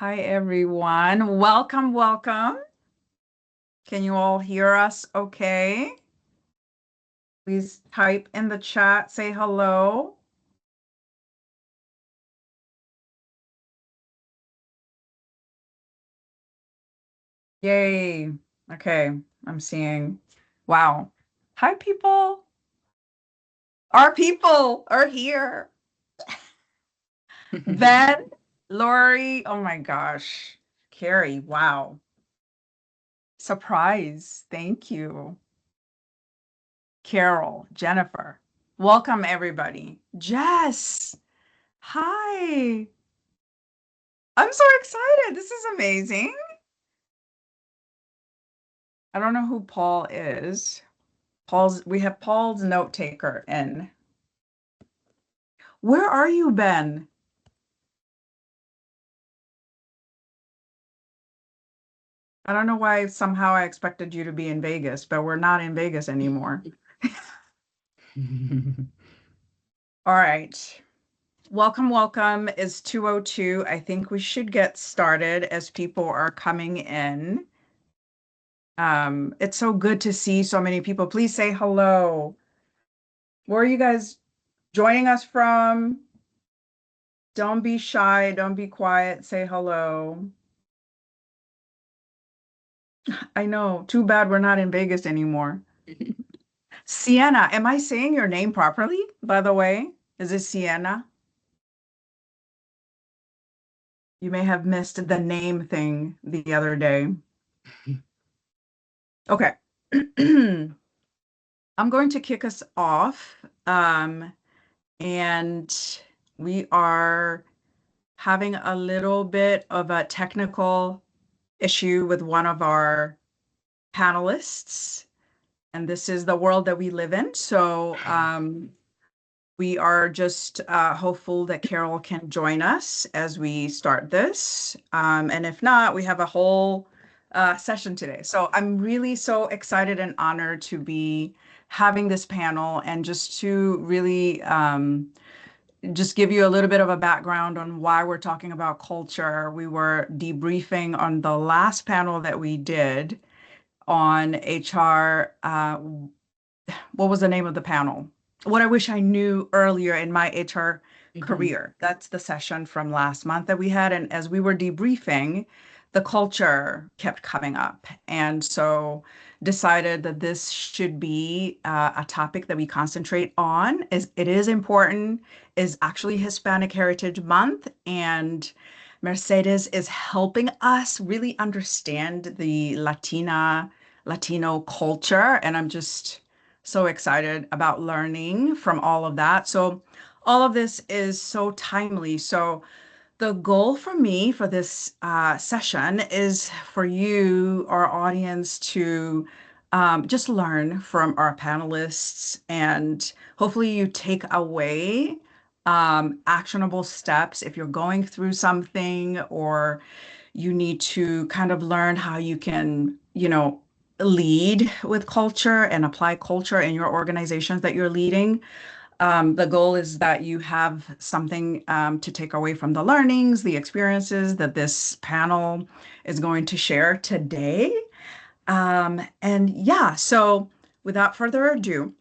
Hi, everyone. Welcome, welcome. Can you all hear us okay? Please type in the chat, say hello. Yay. Okay, I'm seeing. Wow. Hi, people. Our people are here. Ben, Lori, oh my gosh. Carrie, wow. Surprise. Thank you. Carol, Jennifer. Welcome, everybody. Jess. Hi. I'm so excited. This is amazing. I don't know who Paul is. We have Paul's note taker in. Where are you, Ben? I don't know why somehow I expected you to be in Vegas, but we're not in Vegas anymore. All right. Welcome, welcome is 2:02. I think we should get started as people are coming in. It's so good to see so many people. Please say hello. Where are you guys joining us from? Don't be shy. Don't be quiet. Say hello. I know. Too bad we're not in Vegas anymore. Sienna, am I saying your name properly, by the way? Is it Sienna? You may have missed the name thing the other day. Okay. I'm going to kick us off. And we are having a little bit of a technical issue with one of our panelists. And this is the world that we live in. So we are just hopeful that Carol can join us as we start this. And if not, we have a whole session today. So I'm really so excited and honored to be having this panel and just to really just give you a little bit of a background on why we're talking about culture. We were debriefing on the last panel that we did on HR. What was the name of the panel? What I wish I knew earlier in my HR career. That's the session from last month that we had. And as we were debriefing, the culture kept coming up. And so decided that this should be a topic that we concentrate on. It is important, is actually Hispanic Heritage Month. And Mercedes is helping us really understand the Latino culture. And I'm just so excited about learning from all of that. So all of this is so timely. So the goal for me for this session is for you, our audience, to just learn from our panelists and hopefully you take away actionable steps if you're going through something or you need to kind of learn how you can, lead with culture and apply culture in your organizations that you're leading. The goal is that you have something to take away from the learnings, the experiences that this panel is going to share today. And yeah, so without further ado,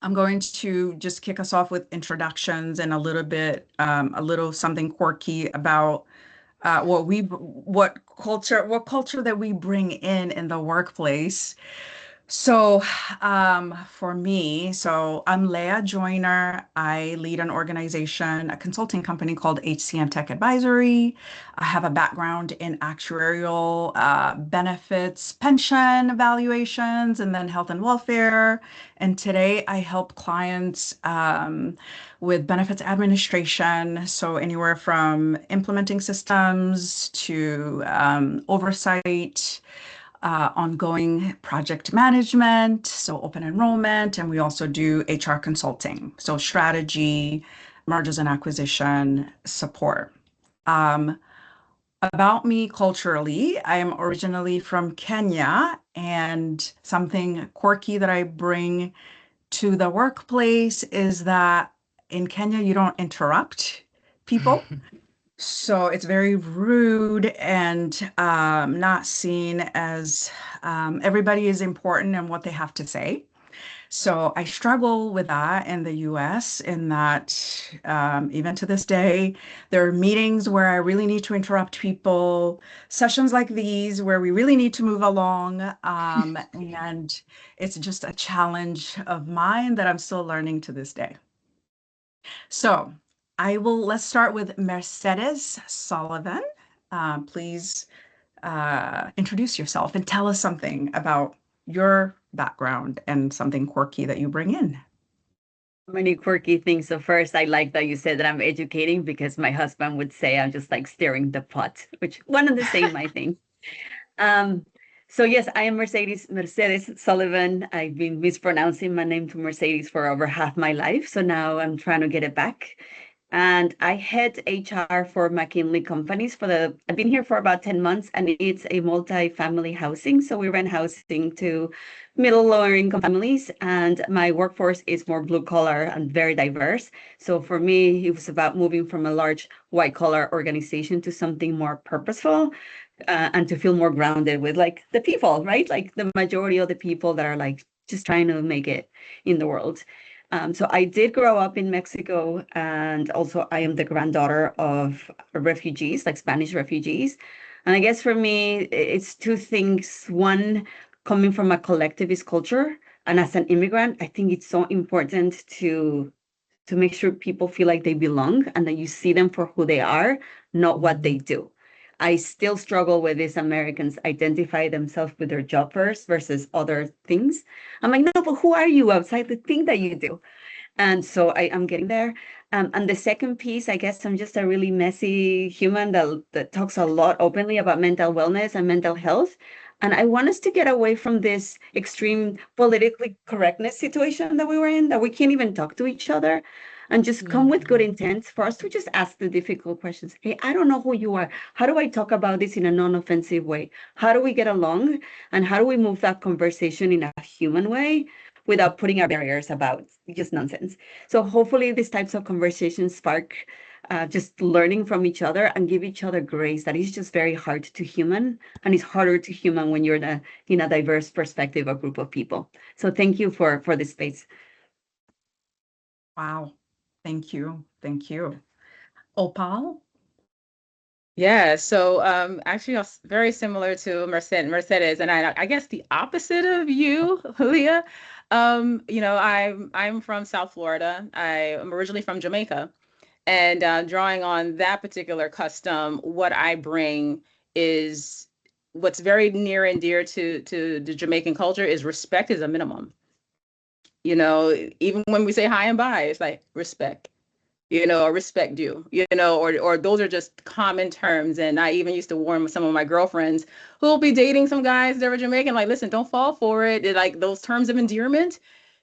I'm going to just kick us off with introductions and a little something quirky about what culture that we bring in the workplace. So for me, I'm Leah Joyner. I lead an organization, a consulting company called HCM Tech Advisory. I have a background in actuarial benefits, pension evaluations, and then health and welfare. And today I help clients with benefits administration. So anywhere from implementing systems to oversight, ongoing project management, so open enrollment, and we also do HR consulting, so strategy, mergers and acquisition support. Um, about me culturally, I am originally from Kenya, and something quirky that I bring to the workplace is that in Kenya, you don't interrupt people. So it's very rude and not seen as everybody is important and what they have to say. So I struggle with that in the US, in that even to this day, there are meetings where I really need to interrupt people, sessions like these where we really need to move along. And it's just a challenge of mine that I'm still learning to this day. So let's start with Mercedes Sullivan. Please introduce yourself and tell us something about your background and something quirky that you bring in. Many quirky things. So first, I like that you said that I'm educating because my husband would say I'm just like stirring the pot, which one and the same, I think. Um, so yes, I am Mercedes Sullivan. I've been mispronouncing my name to Mercedes for over half my life, so now I'm trying to get it back. And I head HR for McKinley companies I've been here for about 10 months, and it's a multi-family housing. So we rent housing to middle lower income families, and my workforce is more blue collar and very diverse. So for me, it was about moving from a large white collar organization to something more purposeful, and to feel more grounded with like the people, right? Like the majority of the people that are like just trying to make it in the world. So I did grow up in Mexico, and also I am the granddaughter of refugees, like Spanish refugees. And I guess for me, it's two things. One, coming from a collectivist culture, and as an immigrant, I think it's so important to make sure people feel like they belong and that you see them for who they are, not what they do. I still struggle with these Americans identify themselves with their job first versus other things. I'm like, no, but who are you outside the thing that you do? And so I'm getting there. And the second piece, I guess I'm just a really messy human that talks a lot openly about mental wellness and mental health. And I want us to get away from this extreme politically correctness situation that we were in, that we can't even talk to each other, and just come with good Mhm. intent for us to just ask the difficult questions. Hey, I don't know who you are. How do I talk about this in a non-offensive way? How do we get along? And how do we move that conversation in a human way without putting our barriers about just nonsense? So hopefully these types of conversations spark just learning from each other and give each other grace. That is just very hard to human, and it's harder to human when you're in a diverse perspective or group of people. So thank you for this space. Wow. Thank you. Thank you. Opal? Yeah, so actually very similar to Mercedes, and I guess the opposite of you, Leah. I'm from South Florida. I am originally from Jamaica, and drawing on that particular custom, what I bring is what's very near and dear to the Jamaican culture is respect is a minimum. Even when we say hi and bye, it's like respect, or respect you, or those are just common terms. And I even used to warn some of my girlfriends who will be dating some guys that were Jamaican, like, listen, don't fall for it. Like those terms of endearment,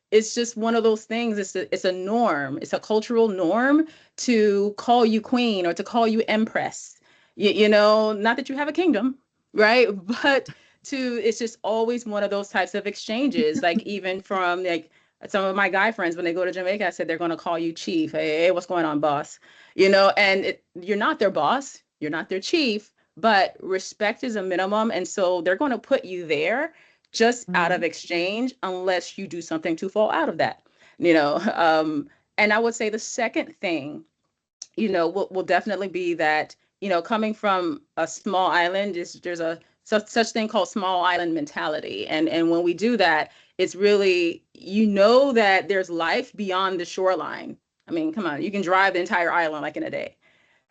it's just one of those things. It's a norm. It's a cultural norm to call you queen or to call you empress. Not that you have a kingdom, right? But it's just always one of those types of exchanges. Like even from like some of my guy friends, when they go to Jamaica, I said they're going to call you chief. Hey, what's going on, boss? And you're not their boss. You're not their chief, but respect is a minimum. And so they're going to put you there just out of Mhm. exchange unless you do something to fall out of that. you know um and I would say the second thing will definitely be that coming from a small island, there's a such thing called small island mentality, and when we do that, it's really that there's life beyond the shoreline. I mean, come on, you can drive the entire island like in a day,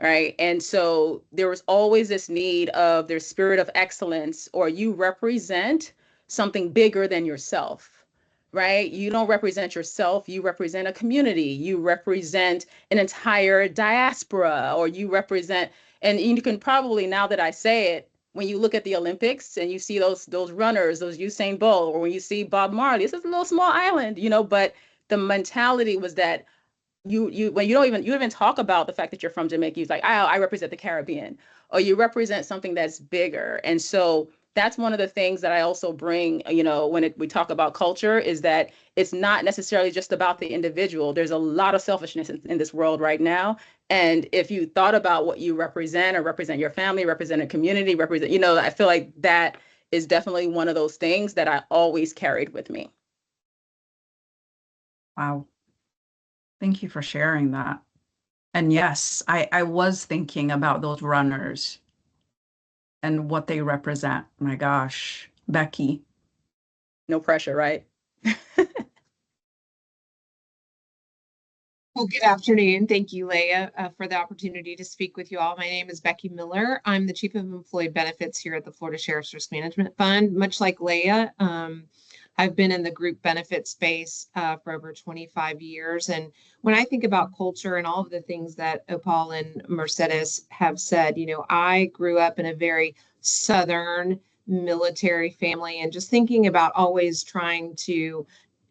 right? And so there was always this need of their spirit of excellence, or you represent something bigger than yourself, right? You don't represent yourself, you represent a community, you represent an entire diaspora, or you represent, and you can probably, now that I say it, when you look at the Olympics and you see those runners, those Usain Bolt, or when you see Bob Marley, this is a little small island, but the mentality was that you when you don't even talk about the fact that you're from Jamaica, you're like, I represent the Caribbean, or you represent something that's bigger. And so that's one of the things that I also bring, when we talk about culture, is that it's not necessarily just about the individual. There's a lot of selfishness in this world right now. And if you thought about what you represent, or represent your family, represent a community, I feel like that is definitely one of those things that I always carried with me. Wow. Thank you for sharing that. And yes, I was thinking about those runners and what they represent. My gosh, Becky. No pressure, right? Well, good afternoon. Thank you, Leah, for the opportunity to speak with you all. My name is Becky Miller. I'm the Chief of Employee Benefits here at the Florida Sheriff's Risk Management Fund. Much like Leah, I've been in the group benefit space for over 25 years. And when I think about culture and all of the things that Opal and Mercedes have said, I grew up in a very Southern military family, and just thinking about always trying to,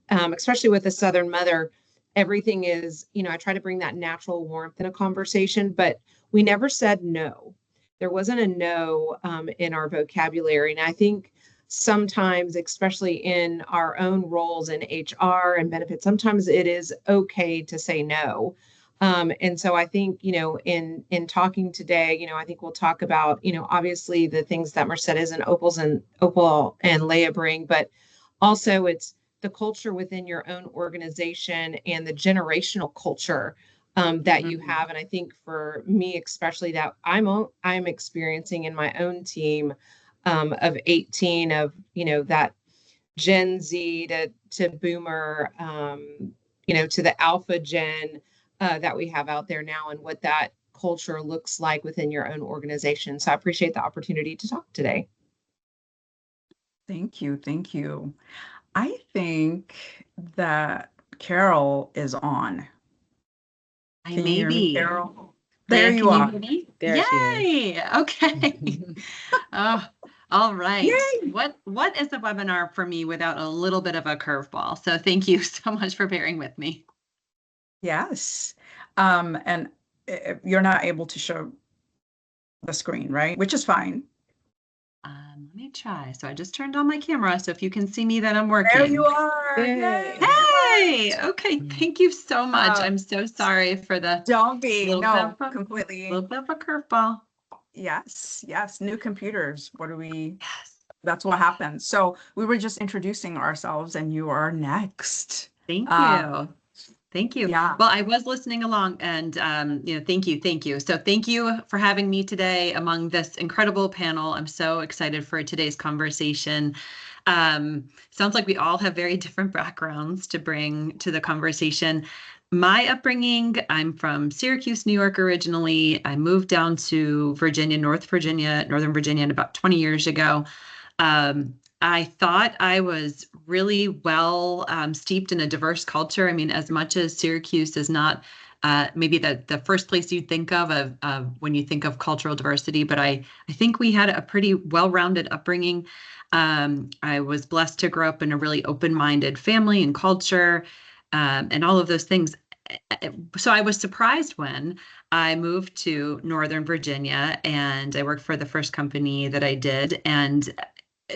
especially with a Southern mother, everything is, I try to bring that natural warmth in a conversation, but we never said no. There wasn't a no in our vocabulary. And I think sometimes, especially in our own roles in HR and benefits, sometimes it is okay to say no. And so I think, in talking today, I think we'll talk about, obviously the things that Mercedes and Opal and Leah bring, but also it's the culture within your own organization and the generational culture that you have. And I think for me, especially, that I'm experiencing in my own team of 18, of, that Gen Z to Boomer, to the Alpha Gen that we have out there now, and what that culture looks like within your own organization. So I appreciate the opportunity to talk today. Thank you. Thank you. I think that Carol is on. I Can you may hear me, be. Carol? There Leah, you can you are. hear me? There she is. Yay! Okay. Oh, all right. Yay! What is a webinar for me without a little bit of a curveball? So thank you so much for bearing with me. Yes. And you're not able to show the screen, right? Which is fine. Let me try. So I just turned on my camera. So if you can see me, then I'm working. There you are. Yay. Hey! Okay. Thank you so much. I'm so sorry for the Don't be. little No, bit of completely. little bit of a curveball. Yes. Yes. New computers. Yes. That's what happens. So we were just introducing ourselves, and you are next. Thank you. Thank you. Yeah. Well, I was listening along, and thank you. So thank you for having me today among this incredible panel. I'm so excited for today's conversation. Sounds like we all have very different backgrounds to bring to the conversation. My upbringing, I'm from Syracuse, New York originally. I moved down to Virginia, Northern Virginia, about 20 years ago. I thought I was really well steeped in a diverse culture. I mean, as much as Syracuse is not maybe the first place you'd think of when you think of cultural diversity, but I think we had a pretty well-rounded upbringing. I was blessed to grow up in a really open-minded family and culture, and all of those things. So I was surprised when I moved to Northern Virginia, and I worked for the first company that I did, and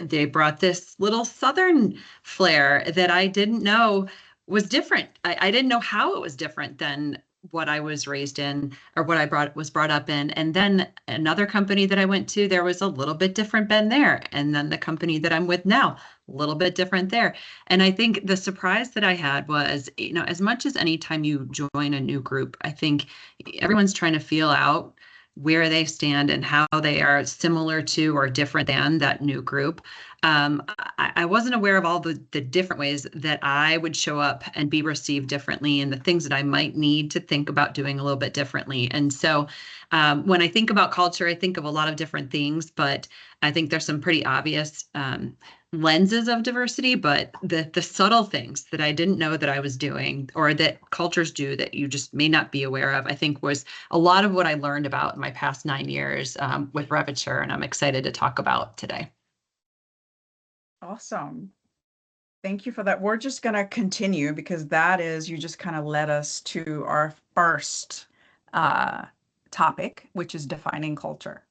they brought this little Southern flair that I didn't know was different. I didn't know how it was different than what I was raised in, or what I was brought up in. And then another company that I went to, there was a little bit different been there. And then the company that I'm with now, a little bit different there. And I think the surprise that I had was, as much as any time you join a new group, I think everyone's trying to feel out where they stand and how they are similar to or different than that new group. I wasn't aware of all the different ways that I would show up and be received differently, and the things that I might need to think about doing a little bit differently. And so when I think about culture, I think of a lot of different things, but I think there's some pretty obvious lenses of diversity, but the subtle things that I didn't know that I was doing, or that cultures do that you just may not be aware of, I think was a lot of what I learned about in my past 9 years with Reviture, and I'm excited to talk about today. Awesome. Thank you for that. We're just going to continue, because you just kind of led us to our first topic, which is defining culture.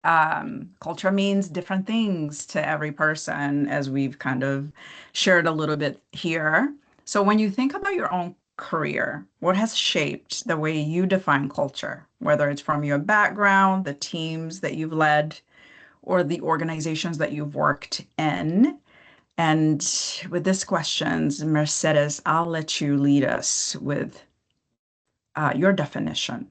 Culture means different things to every person, as we've kind of shared a little bit here. So when you think about your own career, what has shaped the way you define culture, whether it's from your background, the teams that you've led, or the organizations that you've worked in? And with this questions, Mercedes, I'll let you lead us with your definition.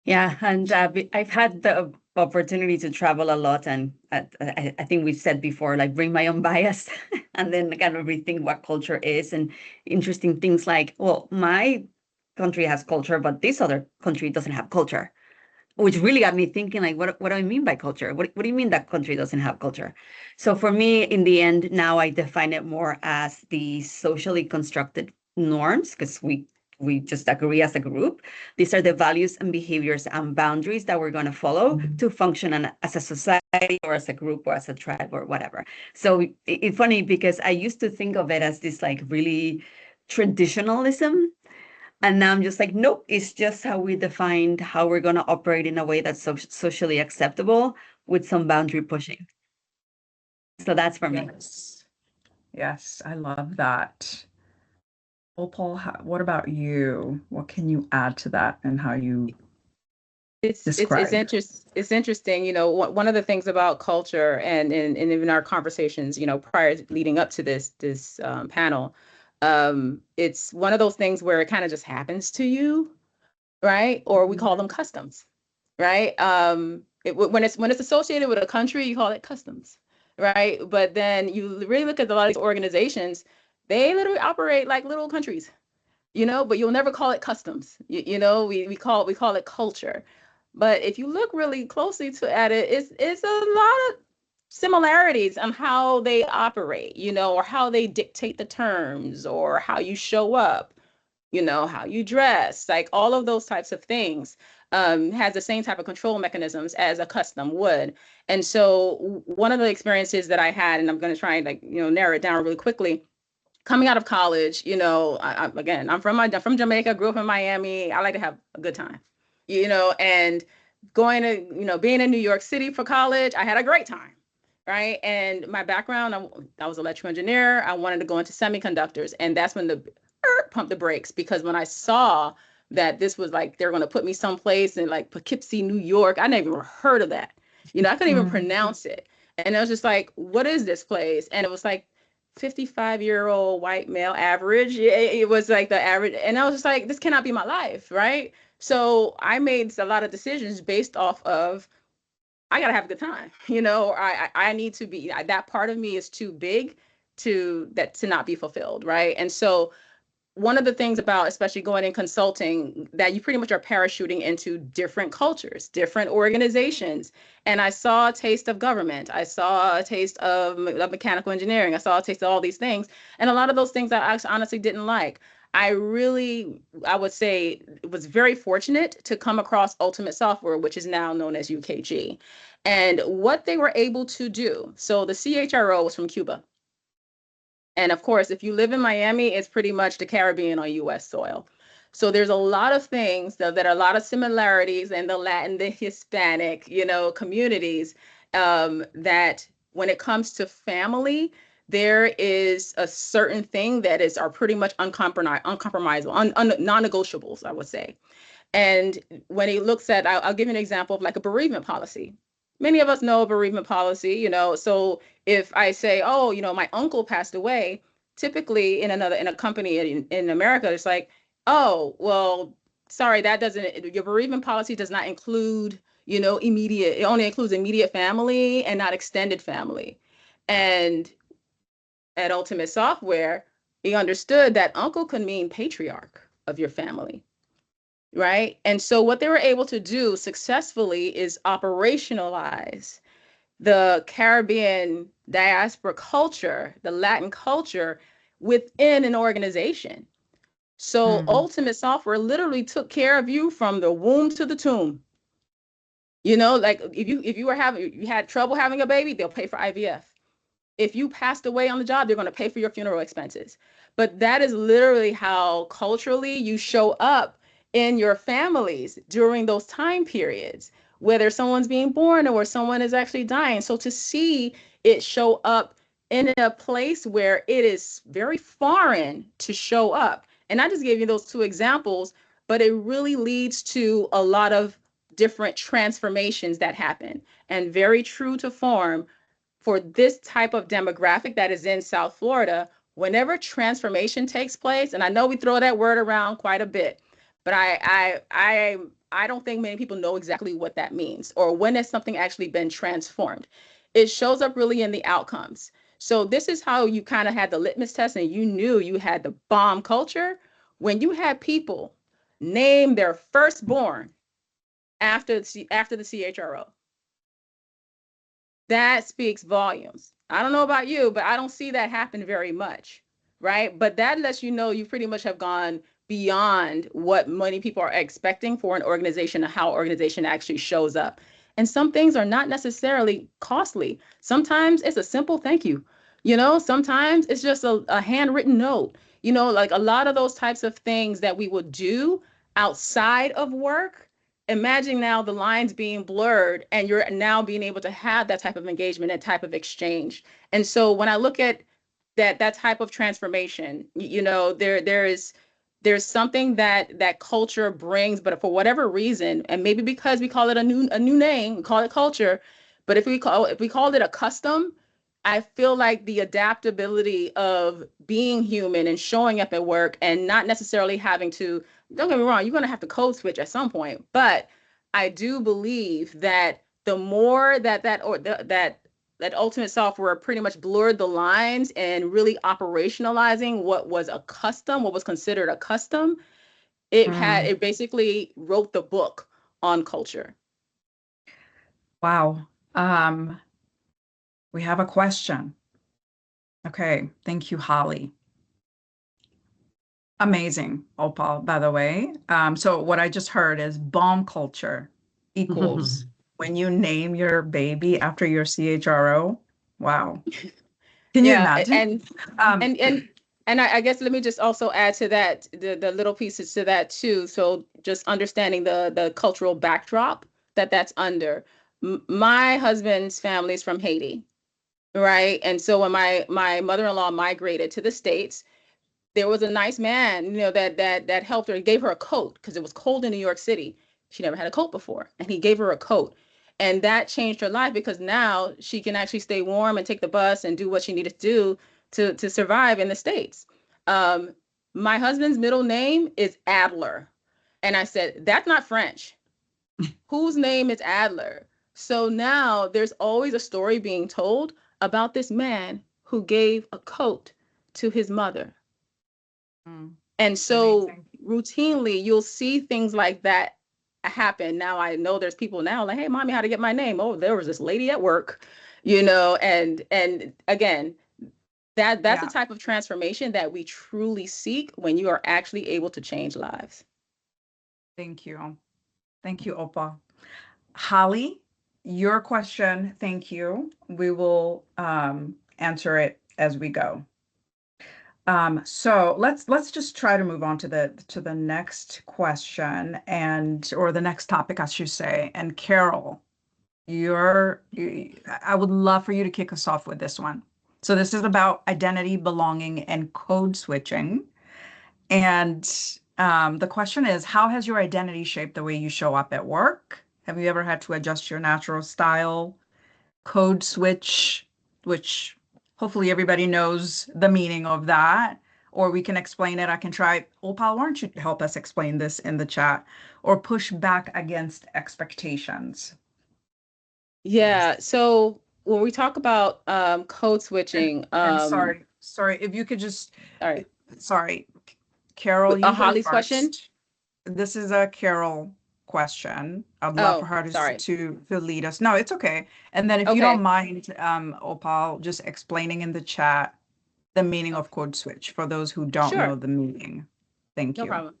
Yeah, and I've had the opportunity to travel a lot, and I think we've said before, like bring my own bias, and then kind of rethink what culture is, and interesting things like, well, my country has culture, but this other country doesn't have culture, which really got me thinking, like, what do I mean by culture? What do you mean that country doesn't have culture? So for me, in the end, now I define it more as the socially constructed norms, because we just agree as a group. These are the values and behaviors and boundaries that we're going to follow to function as a society or as a group or as a tribe or whatever. So it's funny because I used to think of it as this like really traditionalism. And now I'm just like, nope, it's just how we defined how we're going to operate in a way that's socially acceptable with some boundary pushing. So that's for me. Yes. Yes, I love that. Opal, what about you? What can you add to that and how you It's describe? it's interesting, one of the things about culture and even our conversations, prior leading up to this panel, it's one of those things where it kind of just happens to you, right? Or we call them customs, right? When it's associated with a country, you call it customs, right? But then you really look at a lot of these organizations, they literally operate like little countries, but you'll never call it customs. We call it culture. But if you look really closely at it, it's a lot of similarities on how they operate, or how they dictate the terms, or how you show up, how you dress, like all of those types of things, has the same type of control mechanisms as a custom would. And so one of the experiences that I had, and I'm going to try and narrow it down really quickly, coming out of college, again, I'm from Jamaica, grew up in Miami. I like to have a good time, and going to, being in New York City for college, I had a great time, right? And my background, I was an electrical engineer. I wanted to go into semiconductors, and that's when the pump the brakes, because when I saw that this was like they're going to put me someplace in like Poughkeepsie, New York, I never even heard of that. I couldn't even pronounce it, and I was just like, "What is this place?" And it was like 55-year-old white male average. It was like the average. And I was just like, this cannot be my life, right? So I made a lot of decisions based off of, I gotta have a good time, or I need to be, that part of me is too big to not be fulfilled, right? And so one of the things about, especially going in consulting, that you pretty much are parachuting into different cultures, different organizations. And I saw a taste of government. I saw a taste of mechanical engineering. I saw a taste of all these things. And a lot of those things I actually honestly didn't like. I would say, was very fortunate to come across Ultimate Software, which is now known as UKG. And what they were able to do, so the CHRO was from Cuba. And of course, if you live in Miami, it's pretty much the Caribbean on US soil. So there's a lot of things that are a lot of similarities in the Latin, the Hispanic, communities, that when it comes to family, there is a certain thing that are pretty much uncompromisable, non-negotiables, I would say. And when he looks at, I'll give you an example of like a bereavement policy. Many of us know a bereavement policy, so if I say, oh, my uncle passed away, typically in a company in America, it's like, oh, well, sorry, your bereavement policy does not include, immediate, it only includes immediate family and not extended family. And at Ultimate Software, he understood that uncle could mean patriarch of your family. Right. And so what they were able to do successfully is operationalize the Caribbean diaspora culture, the Latin culture within an organization. So Ultimate Software literally took care of you from the womb to the tomb. Like if you had trouble having a baby, they'll pay for IVF. If you passed away on the job, they're going to pay for your funeral expenses. But that is literally how culturally you show up in your families during those time periods, whether someone's being born or someone is actually dying. So to see it show up in a place where it is very foreign to show up. And I just gave you those 2 examples, but it really leads to a lot of different transformations that happen. And very true to form, for this type of demographic that is in South Florida, whenever transformation takes place, and I know we throw that word around quite a bit, but I don't think many people know exactly what that means or when has something actually been transformed. It shows up really in the outcomes. So this is how you kind of had the litmus test and you knew you had the bomb culture when you had people name their firstborn after the CHRO. That speaks volumes. I don't know about you, but I don't see that happen very much, right? But that lets you know you pretty much have gone beyond what many people are expecting for an organization and how organization actually shows up. And some things are not necessarily costly. Sometimes it's a simple thank you. Sometimes it's just a handwritten note. Like a lot of those types of things that we would do outside of work. Imagine now the lines being blurred and you're now being able to have that type of engagement, that type of exchange. And so when I look at that type of transformation, there's something that culture brings, but for whatever reason, and maybe because we call it a new name, we call it culture, but if we called it a custom, I feel like the adaptability of being human and showing up at work and not necessarily having to, don't get me wrong, you're going to have to code switch at some point. But I do believe that the more that ultimate software pretty much blurred the lines and really operationalizing what was a custom, what was considered a custom, it basically wrote the book on culture. Wow. We have a question. Okay, thank you, Holly. Amazing, Opal, by the way. So what I just heard is bomb culture equals when you name your baby after your CHRO. Wow. Can you imagine? And I guess let me just also add to that, the little pieces to that too. So just understanding the cultural backdrop that's under. My husband's family is from Haiti, right? And so when my mother-in-law migrated to the States, there was a nice man, that helped her, gave her a coat because it was cold in New York City. She never had a coat before, and he gave her a coat. And that changed her life because now she can actually stay warm and take the bus and do what she needed to do to survive in the States. My husband's middle name is Adler. And I said, that's not French. Whose name is Adler? So now there's always a story being told about this man who gave a coat to his mother. And so routinely you'll see things like that happen. Now I know there's people now like, hey, mommy, how to get my name? Oh, there was this lady at work, and again, that's the type of transformation that we truly seek when you are actually able to change lives. Thank you. Thank you, Opal. Holly, your question, thank you. We will answer it as we go. So let's just try to move on to the next question or the next topic, I should say. And Carol, I would love for you to kick us off with this one. So this is about identity, belonging, and code switching. And the question is, how has your identity shaped the way you show up at work? Have you ever had to adjust your natural style, code switch, which hopefully everybody knows the meaning of that, or we can explain it. I can try. Opal, why don't you help us explain this in the chat, or push back against expectations? Yeah. So when we talk about code switching, and sorry, if you could just, sorry, Carol, you Holly's go first. question. This is a Carol question. I'd love for her to lead us. No, it's okay. And then if you don't mind, Opal, just explaining in the chat the meaning of code switch for those who don't know the meaning. Thank you. No problem.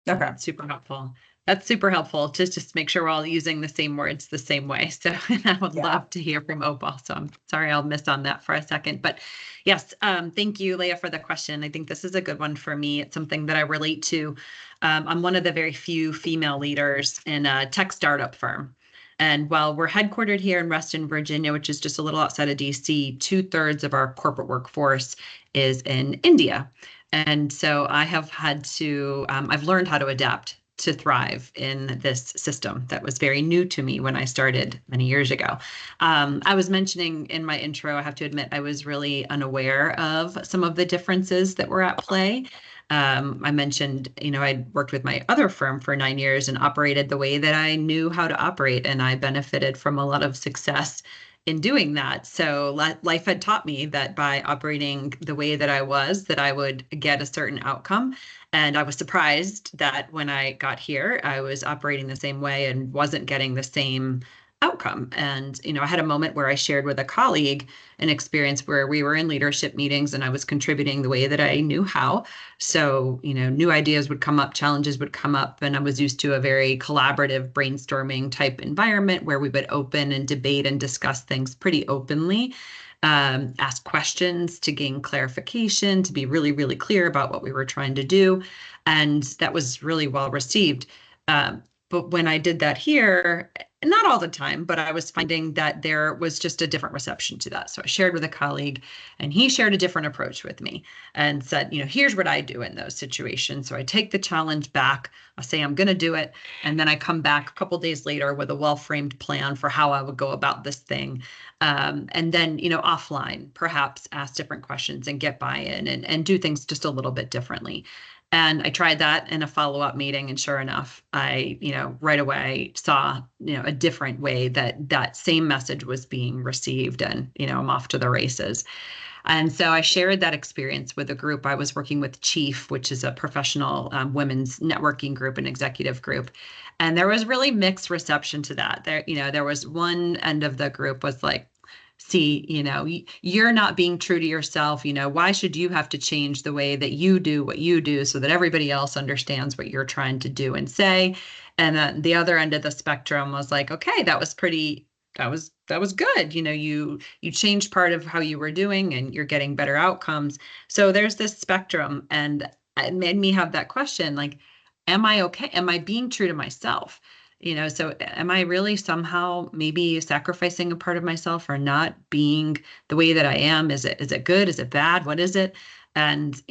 Okay. That's super helpful. That's super helpful to just make sure we're all using the same words the same way. So I would love to hear from Opal. So I'm sorry I'll miss on that for a second. But yes, thank you, Leah, for the question. I think this is a good one for me. It's something that I relate to. I'm one of the very few female leaders in a tech startup firm. And while we're headquartered here in Reston, Virginia, which is just a little outside of DC, 2/3 of our corporate workforce is in India. And so I have had to, I've learned how to adapt to thrive in this system that was very new to me when I started many years ago. I was mentioning in my intro, I have to admit, I was really unaware of some of the differences that were at play. I mentioned, I'd worked with my other firm for 9 years and operated the way that I knew how to operate, and I benefited from a lot of success in doing that. So life had taught me that by operating the way that I was, that I would get a certain outcome. And I was surprised that when I got here, I was operating the same way and wasn't getting the same outcome. And, I had a moment where I shared with a colleague an experience where we were in leadership meetings and I was contributing the way that I knew how. So, new ideas would come up, challenges would come up, and I was used to a very collaborative brainstorming type environment where we would open and debate and discuss things pretty openly, ask questions to gain clarification, to be really, really clear about what we were trying to do. And that was really well received. But when I did that here, not all the time, but I was finding that there was just a different reception to that. So I shared with a colleague and he shared a different approach with me and said, here's what I do in those situations. So I take the challenge back. I say, I'm going to do it. And then I come back a couple of days later with a well-framed plan for how I would go about this thing. And then, offline, perhaps ask different questions and get buy-in and do things just a little bit differently. And I tried that in a follow-up meeting, and sure enough, I, right away saw, a different way that same message was being received, and, I'm off to the races. And so I shared that experience with a group. I was working with Chief, which is a professional women's networking group and executive group. And there was really mixed reception to that. There was one end of the group was like, see, you're not being true to yourself. Why should you have to change the way that you do what you do so that everybody else understands what you're trying to do and say? And then the other end of the spectrum was like, okay, that was good. You changed part of how you were doing and you're getting better outcomes. So there's this spectrum, and it made me have that question, like, am I okay? Am I being true to myself? So am I really somehow maybe sacrificing a part of myself or not being the way that I am? Is it good? Is it bad? What is it? And,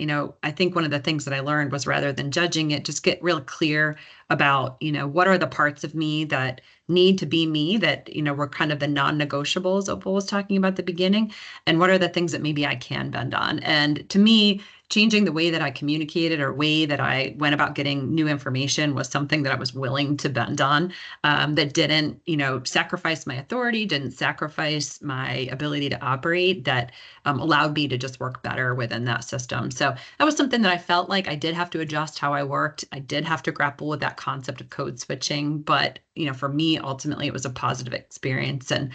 I think one of the things that I learned was, rather than judging it, just get real clear about, what are the parts of me that need to be me, that, were kind of the non-negotiables Opal was talking about at the beginning, and what are the things that maybe I can bend on. And to me, changing the way that I communicated or way that I went about getting new information was something that I was willing to bend on, that didn't, sacrifice my authority, didn't sacrifice my ability to operate, that allowed me to just work better within that system. So that was something that I felt like I did have to adjust how I worked. I did have to grapple with that concept of code switching. But, for me, ultimately, it was a positive experience and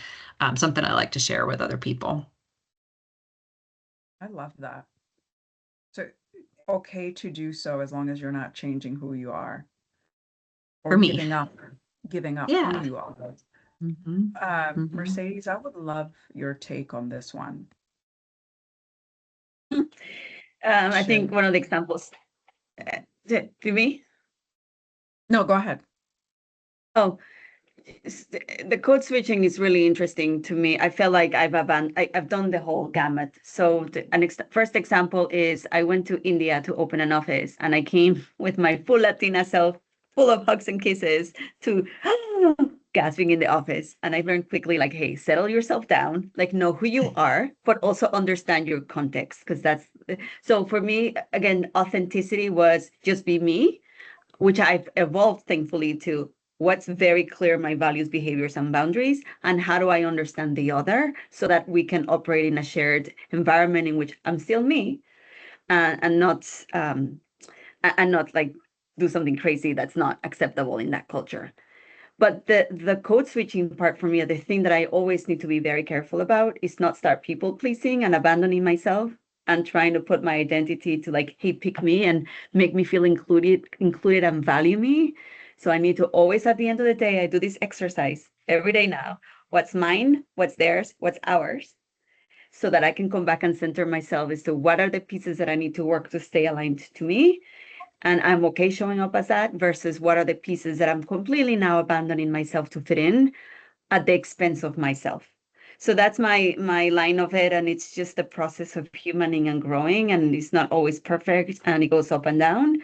something I like to share with other people. I love that. So okay to do so as long as you're not changing who you are or For me. giving up Yeah. who you are. Mm-hmm. Mercedes, I would love your take on this one. I think one of the examples, to me? No, go ahead. Oh, the code switching is really interesting to me. I feel like I've done the whole gamut. So first example is I went to India to open an office, and I came with my full Latina self, full of hugs and kisses, to gasping in the office. And I learned quickly, like, hey, settle yourself down, like, know who you are, but also understand your context, because so for me, again, authenticity was just be me, which I've evolved, thankfully, to what's very clear, my values, behaviors, and boundaries, and how do I understand the other so that we can operate in a shared environment in which I'm still me, and not like do something crazy that's not acceptable in that culture. But the code switching part for me, the thing that I always need to be very careful about is not start people pleasing and abandoning myself and trying to put my identity to, like, hey, pick me and make me feel included and value me. So I need to always, at the end of the day, I do this exercise every day now. What's mine? What's theirs? What's ours? So that I can come back and center myself as to what are the pieces that I need to work to stay aligned to me. And I'm okay showing up as that, versus what are the pieces that I'm completely now abandoning myself to fit in, at the expense of myself. So that's my line of it, and it's just a process of humaning and growing, and it's not always perfect, and it goes up and down.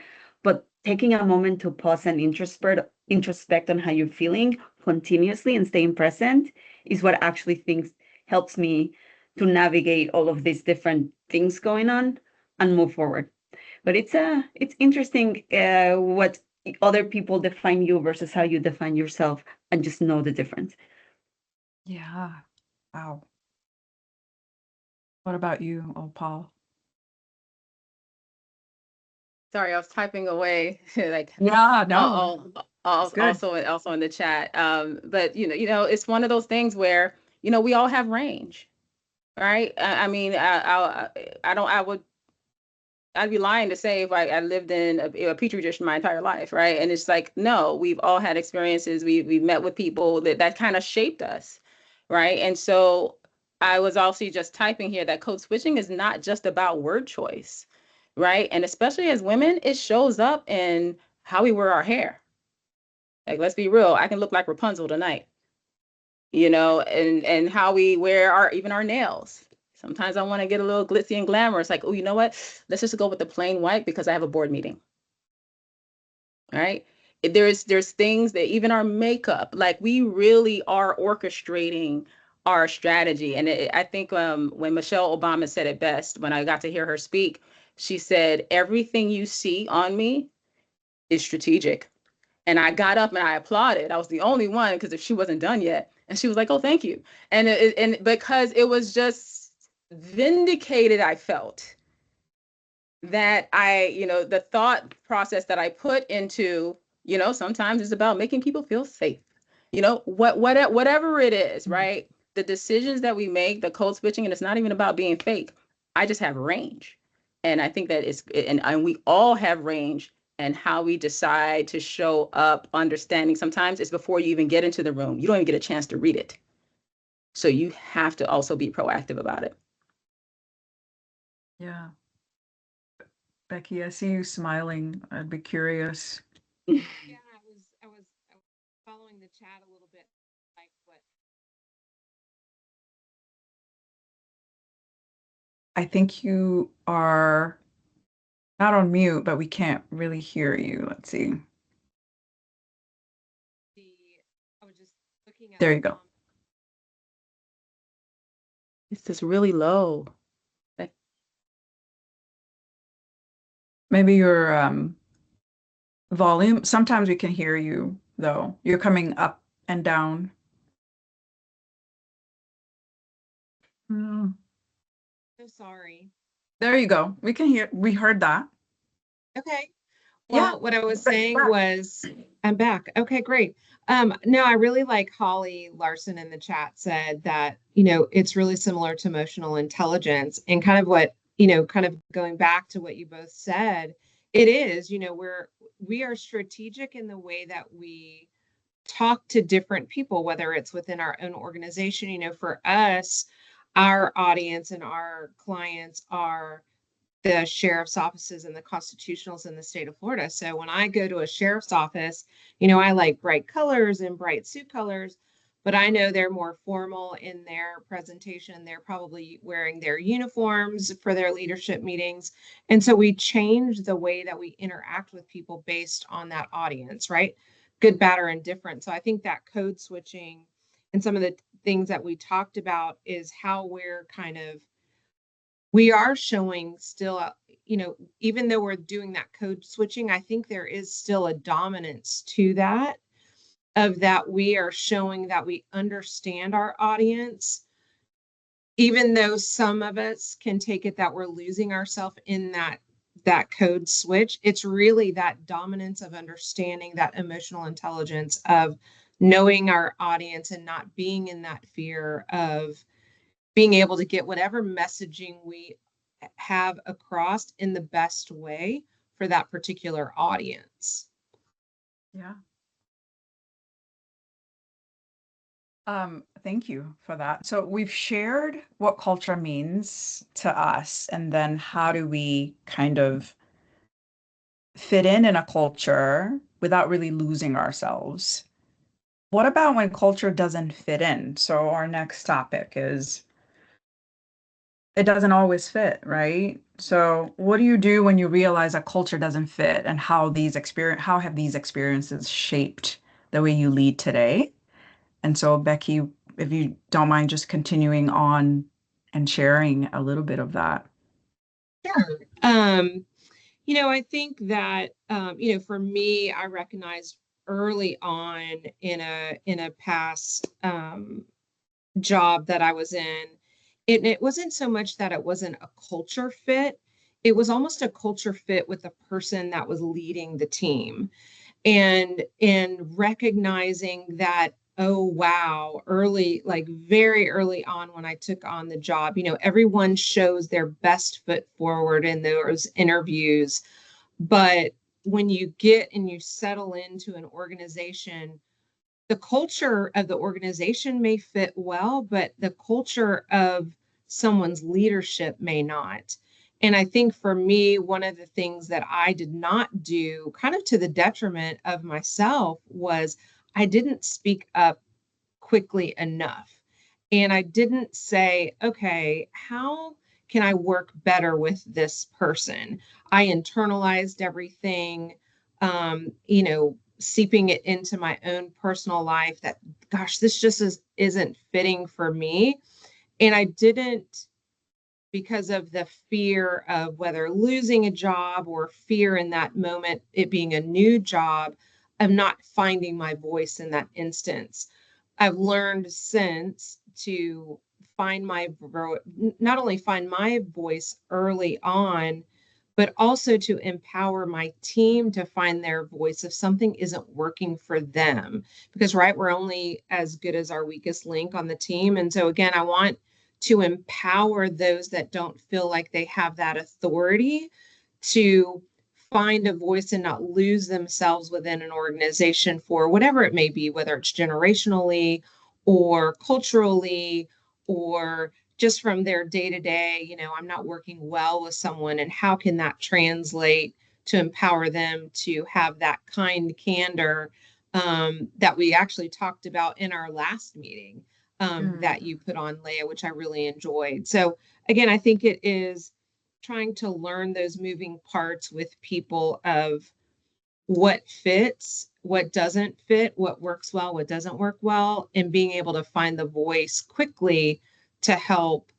But taking a moment to pause and introspect on how you're feeling continuously and staying present is what actually helps me to navigate all of these different things going on and move forward. But it's interesting what other people define you versus how you define yourself, and just know the difference. Yeah. Wow. What about you, Opal? Sorry, I was typing away like Yeah, no, it's good. also in the chat. But it's one of those things where we all have range, right? I mean, I don't I would I'd be lying to say if I lived in a petri dish my entire life, right? And it's like, no, we've all had experiences. We've met with people that kind of shaped us, right? And so I was also just typing here that code switching is not just about word choice, right? And especially as women, it shows up in how we wear our hair. Like, let's be real, I can look like Rapunzel tonight, and how we wear even our nails. Sometimes I want to get a little glitzy and glamorous, like, oh, you know what? Let's just go with the plain white because I have a board meeting. Right? There's things that even our makeup, like we really are orchestrating our strategy. And I think when Michelle Obama said it best, when I got to hear her speak, she said, everything you see on me is strategic. And I got up and I applauded. I was the only one because if she wasn't done yet. And she was like, oh, thank you. And because it was just vindicated, I felt that the thought process that I put into, sometimes it's about making people feel safe. Whatever it is, right? The decisions that we make, the code switching, and it's not even about being fake. I just have range. And I think that and we all have range, and how we decide to show up, understanding sometimes it's before you even get into the room. You don't even get a chance to read it. So you have to also be proactive about it. Yeah. Becky, I see you smiling. I'd be curious. Yeah, I was following the chat a little bit, like what. I think you are not on mute, but we can't really hear you. Let's see. I was just looking at There you go. It's just really low. Maybe your volume. Sometimes we can hear you, though. You're coming up and down. Mm, So sorry. There you go. We heard that. Okay. Yeah. Well, what I was saying was, I'm back. Okay, great. No, I really like Holly Larson in the chat said that, it's really similar to emotional intelligence, and kind of what, kind of going back to what you both said, it is, we are strategic in the way that we talk to different people, whether it's within our own organization. For us, our audience and our clients are the sheriff's offices and the constitutionals in the state of Florida. So when I go to a sheriff's office, I like bright colors and bright suit colors, but I know they're more formal in their presentation. They're probably wearing their uniforms for their leadership meetings. And so we change the way that we interact with people based on that audience, right? Good, bad, or indifferent. So I think that code switching and some of the things that we talked about is how we are showing still, even though we're doing that code switching, I think there is still a dominance to that, of that we are showing that we understand our audience, even though some of us can take it that we're losing ourselves in that code switch. It's really that dominance of understanding, that emotional intelligence of knowing our audience and not being in that fear of being able to get whatever messaging we have across in the best way for that particular audience. Yeah. Thank you for that. So we've shared what culture means to us, and then how do we kind of fit in a culture without really losing ourselves. What about when culture doesn't fit in? So our next topic is it doesn't always fit, right? So what do you do when you realize a culture doesn't fit, and how have these experiences shaped the way you lead today? And so Becky, if you don't mind just continuing on and sharing a little bit of that. Sure. I think that for me, I recognized early on in a past job that I was in, it wasn't so much that it wasn't a culture fit. It was almost a culture fit with the person that was leading the team. And in recognizing that, oh wow, early, like very early on when I took on the job, everyone shows their best foot forward in those interviews. But when you get and you settle into an organization, the culture of the organization may fit well, but the culture of someone's leadership may not. And I think for me, one of the things that I did not do, kind of to the detriment of myself, was I didn't speak up quickly enough. And I didn't say, okay, how can I work better with this person? I internalized everything, seeping it into my own personal life that, gosh, this just isn't fitting for me. And I didn't, because of the fear of whether losing a job or fear in that moment, it being a new job, of not finding my voice in that instance. I've learned since to not only find my voice early on, but also to empower my team to find their voice if something isn't working for them. Because, right, we're only as good as our weakest link on the team. And so, again, I want to empower those that don't feel like they have that authority to find a voice and not lose themselves within an organization for whatever it may be, whether it's generationally or culturally or just from their day to day. I'm not working well with someone, and how can that translate to empower them to have that kind candor that we actually talked about in our last meeting that you put on, Leah, which I really enjoyed. So again, I think it is trying to learn those moving parts with people of what fits, what doesn't fit, what works well, what doesn't work well, and being able to find the voice quickly to help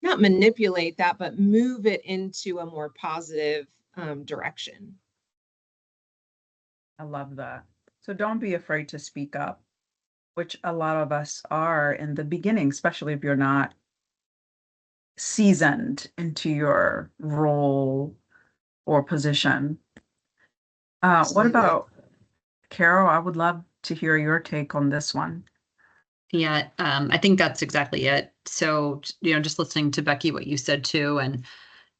not manipulate that, but move it into a more positive direction. I love that. So don't be afraid to speak up, which a lot of us are in the beginning, especially if you're not seasoned into your role or position. What about Carol? I would love to hear your take on this one. Yeah, I think that's exactly it. So, just listening to Becky, what you said too, and,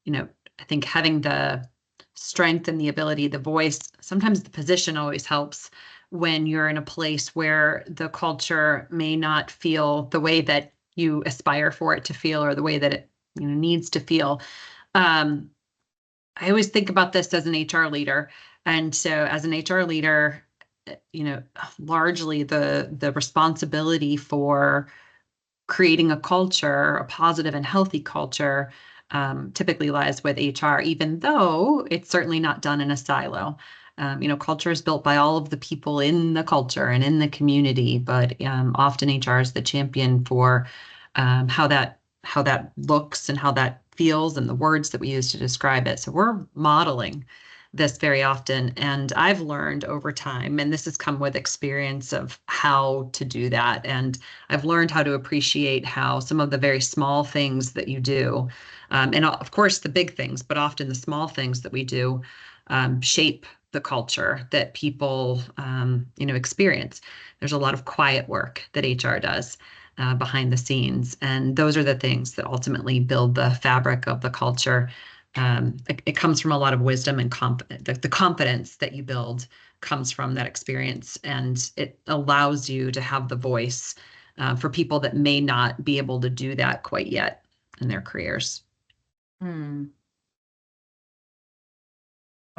I think having the strength and the ability, the voice, sometimes the position always helps when you're in a place where the culture may not feel the way that you aspire for it to feel or the way that it, needs to feel. I always think about this as an HR leader. And so as an HR leader, largely the responsibility for creating a culture, a positive and healthy culture, typically lies with HR, even though it's certainly not done in a silo. Culture is built by all of the people in the culture and in the community, but often HR is the champion for how that looks and how that feels and the words that we use to describe it. So we're modeling this very often. And I've learned over time, and this has come with experience of how to do that. And I've learned how to appreciate how some of the very small things that you do, and of course the big things, but often the small things that we do, shape the culture that people, experience. There's a lot of quiet work that HR does behind the scenes, and those are the things that ultimately build the fabric of the culture. It comes from a lot of wisdom and the confidence that you build comes from that experience, and it allows you to have the voice for people that may not be able to do that quite yet in their careers. What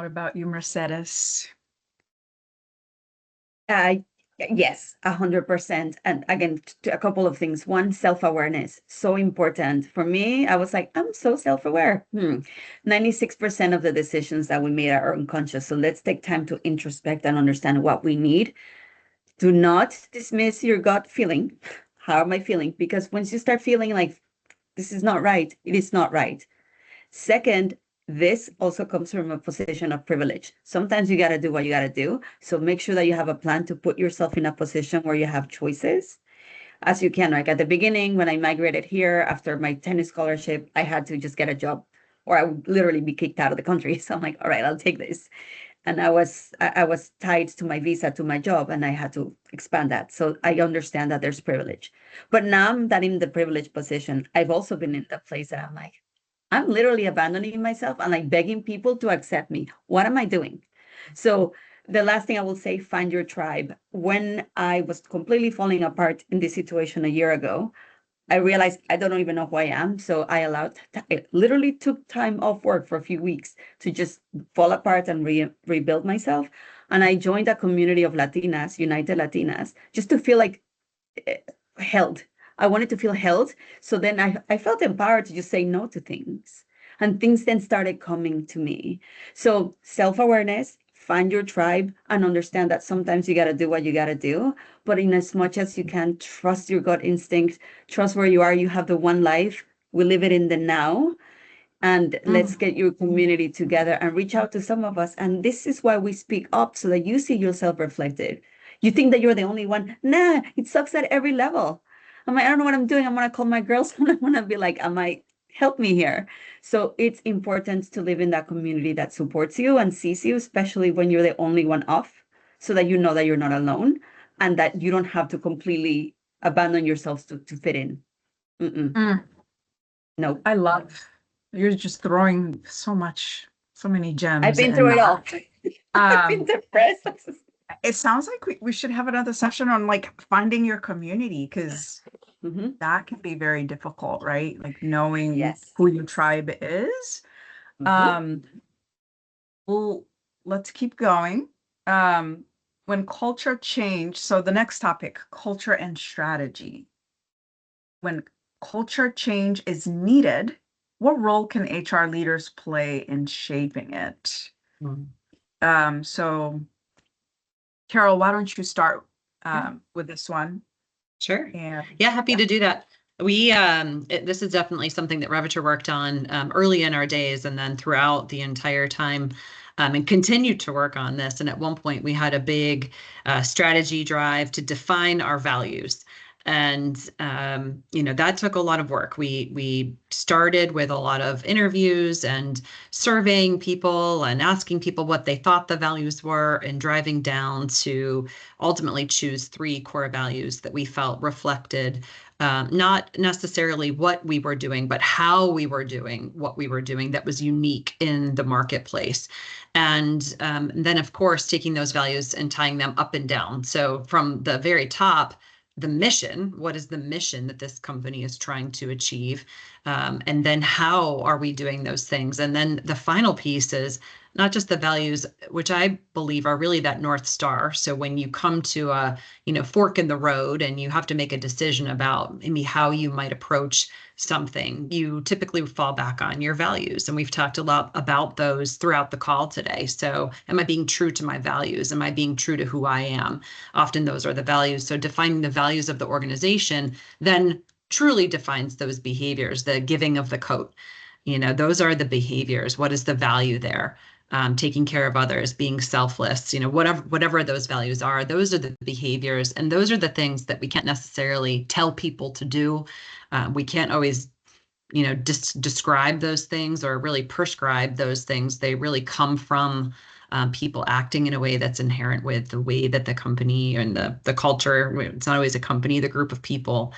about you, Mercedes? Yes, 100%. And again, a couple of things. One, self-awareness, so important. For me, I was like, I'm so self-aware. 96% of the decisions that we made are unconscious. So let's take time to introspect and understand what we need. Do not dismiss your gut feeling. How am I feeling? Because once you start feeling like this is not right, it is not right. Second, this also comes from a position of privilege. Sometimes you got to do what you got to do. So make sure that you have a plan to put yourself in a position where you have choices as you can. Like at the beginning, when I migrated here after my tennis scholarship, I had to just get a job or I would literally be kicked out of the country. So I'm like, all right, I'll take this. And I was tied to my visa to my job and I had to expand that. So I understand that there's privilege. But now that I'm in the privileged position, I've also been in the place that I'm like, I'm literally abandoning myself and like begging people to accept me. What am I doing? So the last thing I will say, find your tribe. When I was completely falling apart in this situation a year ago, I realized I don't even know who I am. So I literally took time off work for a few weeks to just fall apart and rebuild myself. And I joined a community of Latinas, United Latinas, just to feel like held. I wanted to feel held. So then I felt empowered to just say no to things. And things then started coming to me. So self-awareness, find your tribe, and understand that sometimes you got to do what you got to do. But in as much as you can, trust your gut instinct, trust where you are. You have the one life. We live it in the now. And let's get your community together and reach out to some of us. And this is why we speak up so that you see yourself reflected. You think that you're the only one. Nah, it sucks at every level. I'm like, I don't know what I'm doing. I'm gonna call my girls and I'm gonna be like, help me here. So it's important to live in that community that supports you and sees you, especially when you're the only one off, so that you know that you're not alone and that you don't have to completely abandon yourselves to fit in. No. I love, you're just throwing so many gems. I've been through it all. I've been Um, depressed. it sounds like we should have another session on like finding your community because Mhm. that can be very difficult, right? Like knowing Yes. who your tribe is. Mhm. Well, let's keep going. When culture change, so the next topic, culture and strategy. When culture change is needed, what role can HR leaders play in shaping it? So Carol, why don't you start with this one? Sure. And Yeah, happy to do that. This is definitely something that Revitor worked on early in our days and then throughout the entire time and continued to work on this. And at one point we had a big strategy drive to define our values. And, that took a lot of work. We started with a lot of interviews and surveying people and asking people what they thought the values were and driving down to ultimately choose 3 core values that we felt reflected not necessarily what we were doing, but how we were doing what we were doing that was unique in the marketplace. And then, of course, taking those values and tying them up and down. So from the very top, the mission, what is the mission that this company is trying to achieve? And then how are we doing those things? And then the final piece is not just the values, which I believe are really that North Star. So when you come to a, fork in the road and you have to make a decision about maybe how you might approach something, you typically fall back on your values. And we've talked a lot about those throughout the call today. So am I being true to my values? Am I being true to who I am? Often those are the values. So defining the values of the organization then truly defines those behaviors, the giving of the coat. Those are the behaviors. What is the value there? Taking care of others, being selfless, whatever those values are, those are the behaviors. And those are the things that we can't necessarily tell people to do. We can't always, describe those things or really prescribe those things. They really come from people acting in a way that's inherent with the way that the company and the culture, it's not always a company, the group of people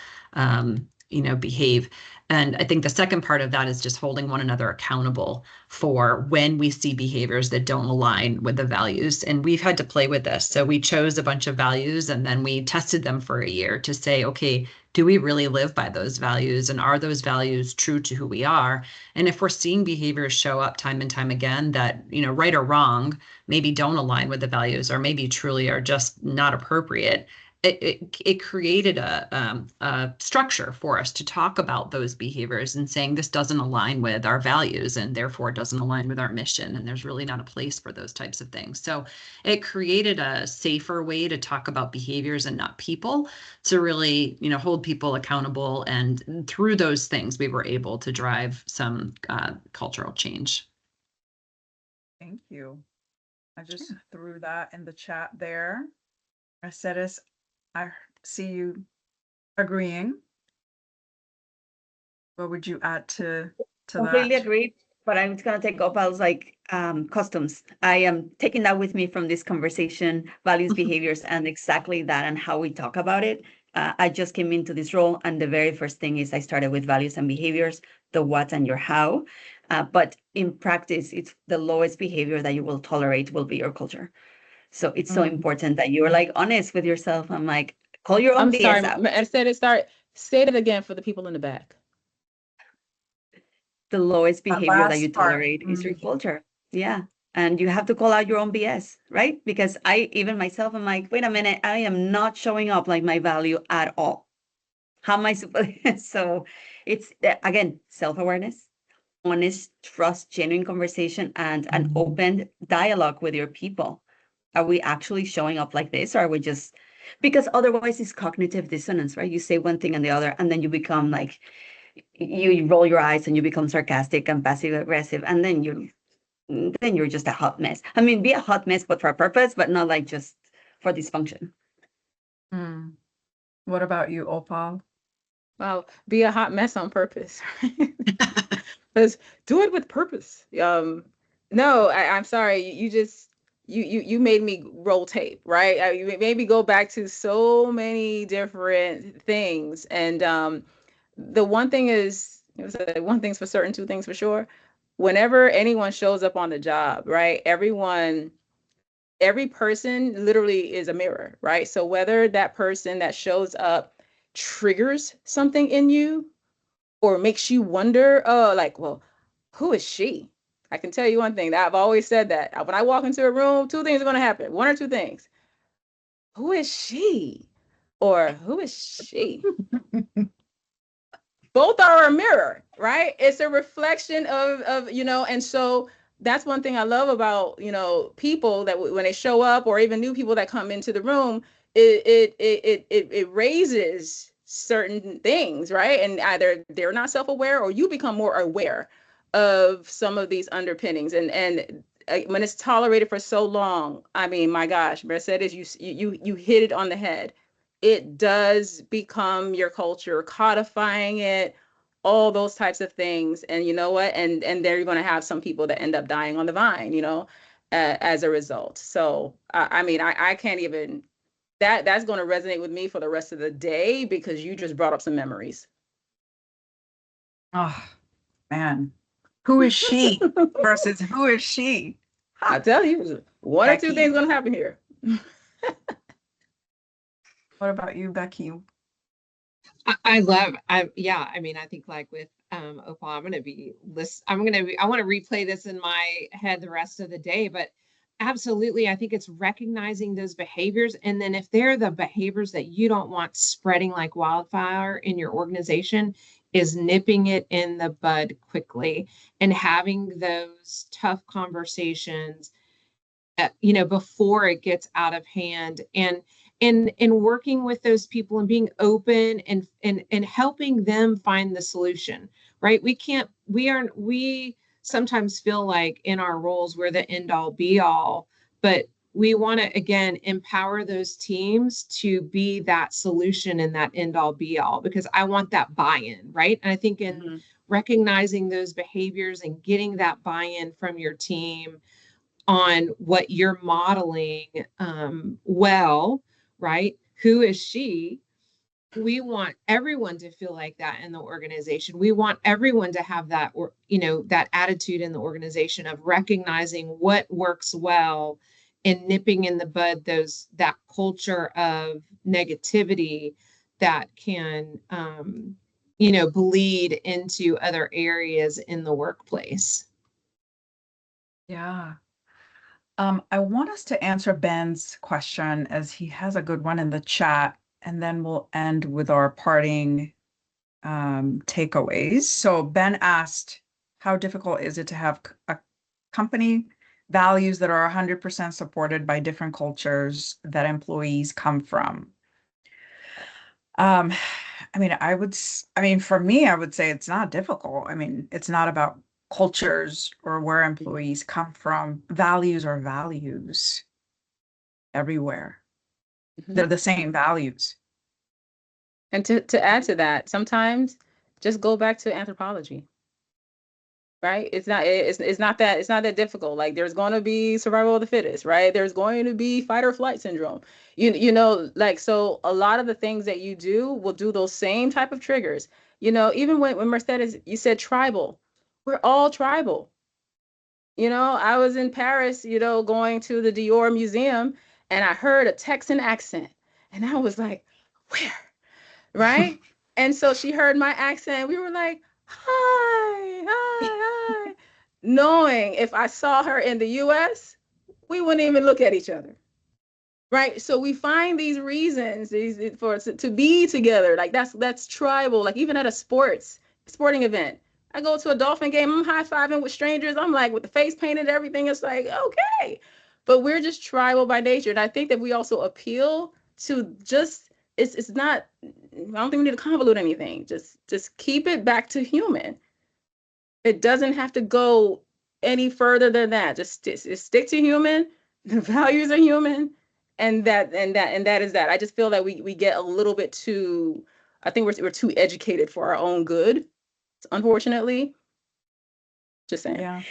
behave. And I think the second part of that is just holding one another accountable for when we see behaviors that don't align with the values. And we've had to play with this. So we chose a bunch of values and then we tested them for a year to say, okay, do we really live by those values? And are those values true to who we are? And if we're seeing behaviors show up time and time again that, right or wrong, maybe don't align with the values or maybe truly are just not appropriate, it created a structure for us to talk about those behaviors and saying this doesn't align with our values and therefore doesn't align with our mission. And there's really not a place for those types of things. So it created a safer way to talk about behaviors and not people, to really, hold people accountable. And through those things, we were able to drive some cultural change. Thank you. I just threw that in the chat there. I said, I see you agreeing. What would you add to Completely that? agree. But I'm just gonna take Opal's customs. I am taking that with me from this conversation, values, behaviors, and exactly that and how we talk about it. I just came into this role, and the very first thing is I started with values and behaviors, the what and your how. But in practice, it's the lowest behavior that you will tolerate will be your culture. So it's so important that you're honest with yourself. I'm call your own I'm sorry, BS out. I said it. Say it again for the people in the back. The lowest That behavior that last you part. tolerate is your culture. Yeah. And you have to call out your own BS, right? Because even myself, I'm wait a minute, I am not showing up like my value at all. How am I supposed? So it's, again, self-awareness, honest, trust, genuine conversation, and an open dialogue with your people. Are we actually showing up like this? Or are we just, because otherwise it's cognitive dissonance, right? You say one thing and the other, and then you become you roll your eyes and you become sarcastic and passive aggressive, and then you're just a hot mess. I mean, be a hot mess, but for a purpose, but not just for dysfunction. What about you, Opal? Well, be a hot mess on purpose. Because do it with purpose. No, I'm sorry. You made me roll tape, right? You made me go back to so many different things. And the one thing is, one thing's for certain, two things for sure. Whenever anyone shows up on the job, right? Every person literally is a mirror, right? So whether that person that shows up triggers something in you or makes you wonder, well, who is she? I can tell you one thing that I've always said that when I walk into a room, two things are going to happen. One or two things. Who is she? Or who is she? Both are a mirror, right? It's a reflection of and so that's one thing I love about, people that when they show up or even new people that come into the room, it raises certain things, right? And either they're not self-aware or you become more aware of some of these underpinnings. And when it's tolerated for so long, I mean, my gosh, Mercedes, you hit it on the head. It does become your culture, codifying it, all those types of things. And you know what? And there you're going to have some people that end up dying on the vine, as a result. So, I mean, I can't even, that's going to resonate with me for the rest of the day because you just brought up some memories. Oh, man. Who is she versus who is she? I tell you, one Becky. or two things going to happen here. What about you, Becky? I mean, I think with Opal, I want to replay this in my head the rest of the day, but absolutely, I think it's recognizing those behaviors. And then if they're the behaviors that you don't want spreading like wildfire in your organization, is nipping it in the bud quickly and having those tough conversations, before it gets out of hand, and working with those people and being open and helping them find the solution, right? We sometimes feel like in our roles we're the end all be all, but we want to again empower those teams to be that solution and that end all be all, because I want that buy-in, right? And I think in recognizing those behaviors and getting that buy-in from your team on what you're modeling, right? Who is she? we want everyone to feel like that in the organization. We want everyone to have that, or, that attitude in the organization of recognizing what works well and nipping in the bud that culture of negativity that can, bleed into other areas in the workplace. Yeah. I want us to answer Ben's question as he has a good one in the chat, and then we'll end with our parting takeaways. So Ben asked, how difficult is it to have a company values that are 100% supported by different cultures that employees come from? For me, I would say it's not difficult. I mean, it's not about cultures or where employees come from. Values are values everywhere. They're the same values. And to add to that, sometimes just go back to anthropology. Right? It's not that difficult. Like, there's going to be survival of the fittest, right? There's going to be fight or flight syndrome. Like, so a lot of the things that you do will do those same type of triggers. Even when Mercedes, you said tribal, we're all tribal. I was in Paris, going to the Dior Museum, and I heard a Texan accent, and I was like, where? Right? And so she heard my accent. We were like, hi, hi, hi. Knowing if I saw her in the US, we wouldn't even look at each other. Right? So we find these reasons for us to be together. Like, that's tribal. Like, even at a sporting event, I go to a Dolphin game, I'm high-fiving with strangers. I'm like, with the face painted and everything, it's like, okay. But we're just tribal by nature. And I think that we also appeal to just, it's not, I don't think we need to convolute anything. Just keep it back to human. It doesn't have to go any further than that. Just stick to human. The values are human, and that is that. I just feel that we get a little bit too. I think we're too educated for our own good, unfortunately. Just saying. Yeah.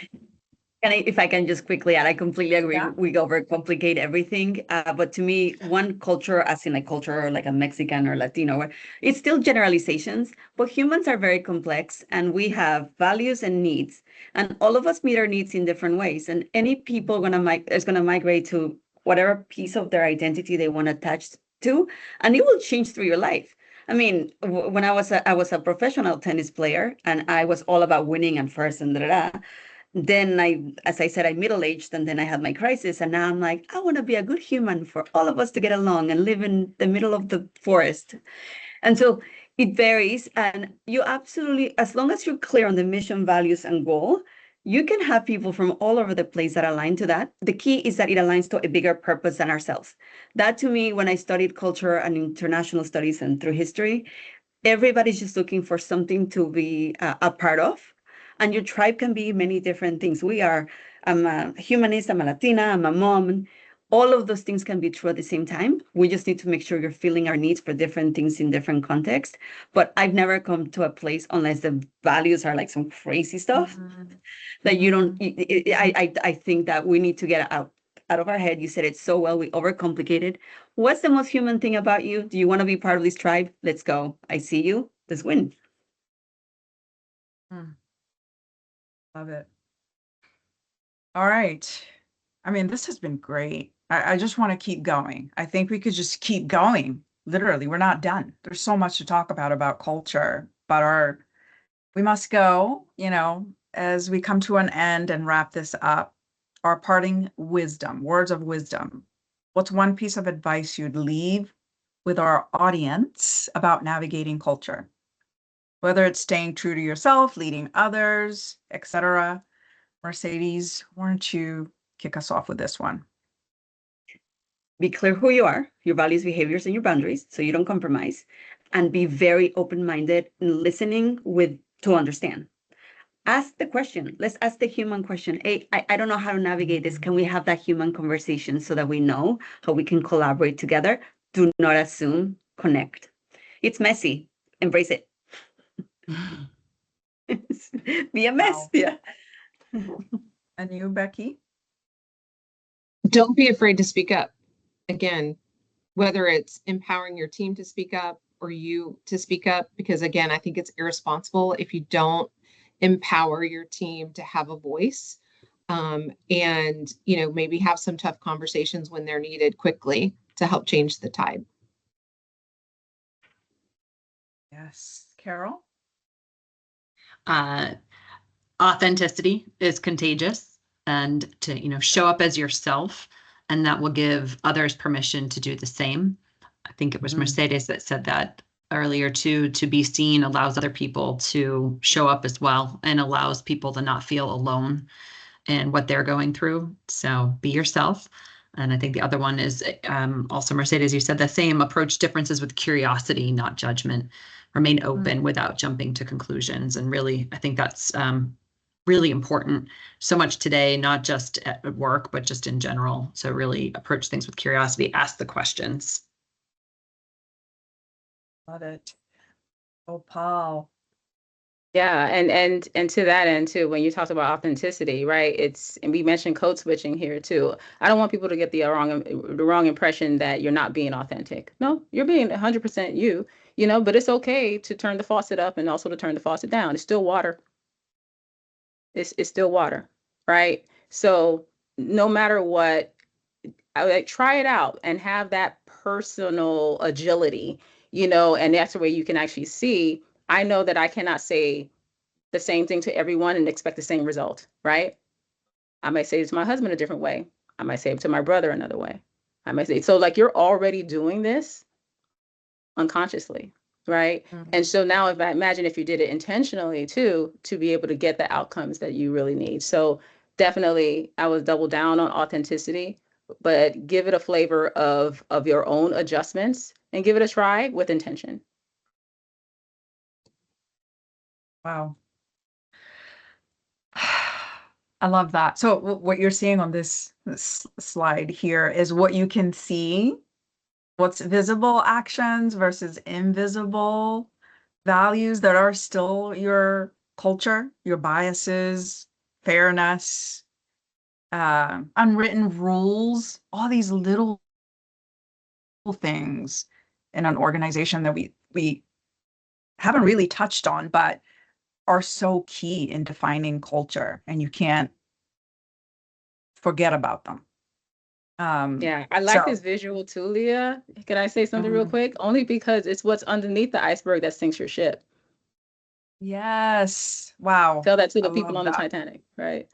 If I can just quickly add, I completely agree. Yeah. We overcomplicate everything. But to me, one culture, as in like culture, like a Mexican or Latino, it's still generalizations, but humans are very complex and we have values and needs. And all of us meet our needs in different ways. And any people is gonna migrate to whatever piece of their identity they want to attach to, and it will change through your life. I mean, when I was a professional tennis player and I was all about winning and first and then as I said, I middle-aged and then I had my crisis. And now I'm like, I want to be a good human for all of us to get along and live in the middle of the forest. And so it varies. And you absolutely, as long as you're clear on the mission, values, and goal, you can have people from all over the place that align to that. The key is that it aligns to a bigger purpose than ourselves. That, to me, when I studied culture and international studies and through history, everybody's just looking for something to be a part of. And your tribe can be many different things. I'm a humanist, I'm a Latina, I'm a mom. All of those things can be true at the same time. We just need to make sure you're filling our needs for different things in different contexts. But I've never come to a place, unless the values are like some crazy stuff, that you don't, I think that we need to get out of our head. You said it so well, we overcomplicate it. What's the most human thing about you? Do you want to be part of this tribe? Let's go. I see you. Let's win. Love it. All right. I mean, this has been great. I just want to keep going. I think we could just keep going. Literally, we're not done. There's so much to talk about culture, but we must go, as we come to an end and wrap this up. Our parting wisdom, words of wisdom. What's one piece of advice you'd leave with our audience about navigating culture? Whether it's staying true to yourself, leading others, etc. Mercedes, why don't you kick us off with this one? Be clear who you are, your values, behaviors, and your boundaries, so you don't compromise, and be very open-minded in listening to understand. Ask the question. Let's ask the human question. Hey, I don't know how to navigate this. Can we have that human conversation so that we know how we can collaborate together? Do not assume, connect. It's messy. Embrace it. Be a mess. Wow. Yeah. And you, Becky? Don't be afraid to speak up. Again, whether it's empowering your team to speak up, or you to speak up, because again, I think it's irresponsible if you don't empower your team to have a voice, and, you know, maybe have some tough conversations when they're needed quickly to help change the tide. Yes. Carol? Authenticity is contagious, and to, show up as yourself, and that will give others permission to do the same. I think it was Mercedes that said that earlier too. To be seen allows other people to show up as well, and allows people to not feel alone in what they're going through. So be yourself. And I think the other one is also, Mercedes, you said the same: approach differences with curiosity, not judgment. Remain open without jumping to conclusions. And really, I think that's really important so much today, not just at work, but just in general. So really approach things with curiosity, ask the questions. Love it. Opal. Yeah, and to that end too, when you talked about authenticity, right? And we mentioned code switching here too. I don't want people to get the wrong impression that you're not being authentic. No, you're being 100% you, but it's okay to turn the faucet up and also to turn the faucet down. It's still water. It's still water, right? So no matter what, I would try it out and have that personal agility, and that's the way you can actually see. I know that I cannot say the same thing to everyone and expect the same result, right? I might say it to my husband a different way. I might say it to my brother another way. I might say, so like you're already doing this unconsciously, right? And so now if I imagine if you did it intentionally too, to be able to get the outcomes that you really need. So definitely I would double down on authenticity, but give it a flavor of your own adjustments and give it a try with intention. Wow. I love that. So what you're seeing on this slide here is what you can see, what's visible actions versus invisible values that are still your culture, your biases, fairness, unwritten rules, all these little things in an organization that we haven't really touched on, but are so key in defining culture, and you can't forget about them. Yeah, I like this visual too, Leah. Can I say something real quick? Only because it's what's underneath the iceberg that sinks your ship. Yes. Wow. Tell that to the I people love on the that. Titanic, right?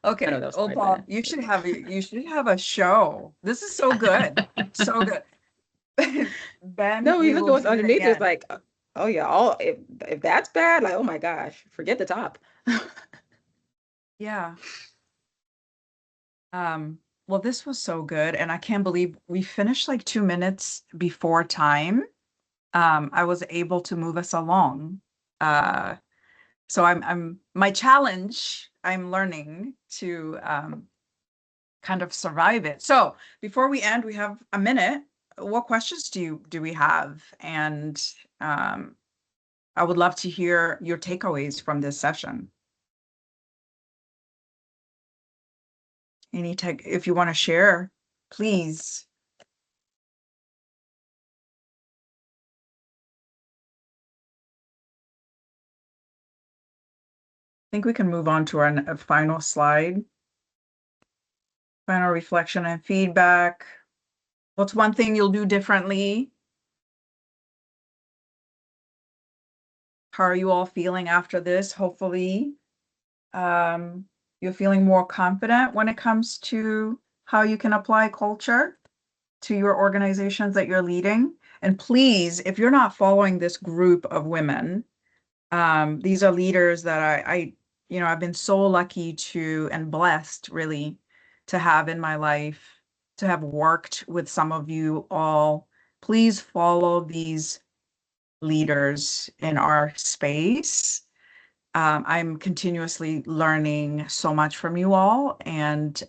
Okay, that was quite Opal, bad. you should have a show. This is so good. So good. Ben, No, we you look at will what's do it underneath. It's again. like, oh yeah, if that's bad, like oh my gosh, forget the top. Yeah. Well, this was so good, and I can't believe we finished like 2 minutes before time. I was able to move us along. So I'm my challenge, I'm learning to kind of survive it. So before we end, we have a minute. What questions do we have? And I would love to hear your takeaways from this session. If you want to share, please. I think we can move on to our final slide. Final reflection and feedback. What's one thing you'll do differently? How are you all feeling after this? Hopefully, you're feeling more confident when it comes to how you can apply culture to your organizations that you're leading. And please, if you're not following this group of women, these are leaders that I've been so lucky to and blessed really to have in my life, to have worked with some of you all. Please follow these leaders in our space. I'm continuously learning so much from you all, and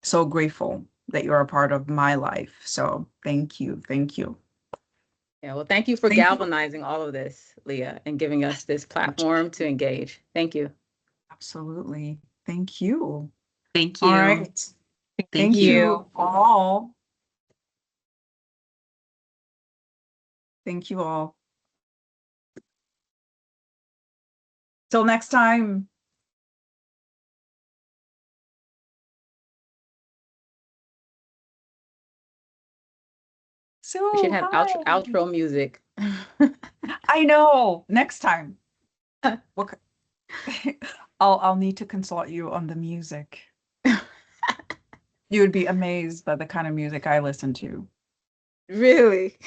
so grateful that you're a part of my life. So thank you. Thank you. Yeah, well, thank you for Thank you. galvanizing all of this, Leah, and giving us this platform to engage. Thank you. Absolutely. Thank you. Thank you. All right. Thank Thank you all. Thank you all. Till next time. So We should have hi. outro music. I know. Next time. What? I'll need to consult you on the music. You would be amazed by the kind of music I listen to. Really?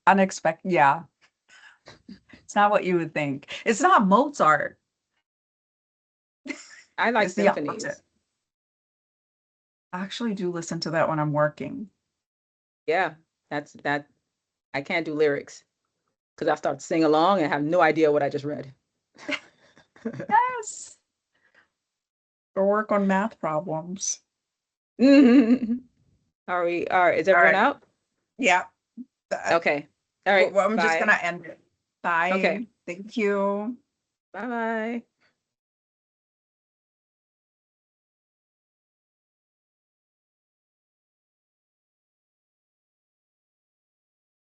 Unexpected. Yeah. It's not what you would think. It's not Mozart. I like It's the symphonies. opposite. I actually do listen to that when I'm working. Yeah, that's that. I can't do lyrics because I start to sing along and have no idea what I just read. Yes. Or work on math problems. Are we? All right. Is everyone right. out? Yeah. Okay. All right. Well, I'm just bye. gonna end it. Bye. Okay. Thank you. Bye bye.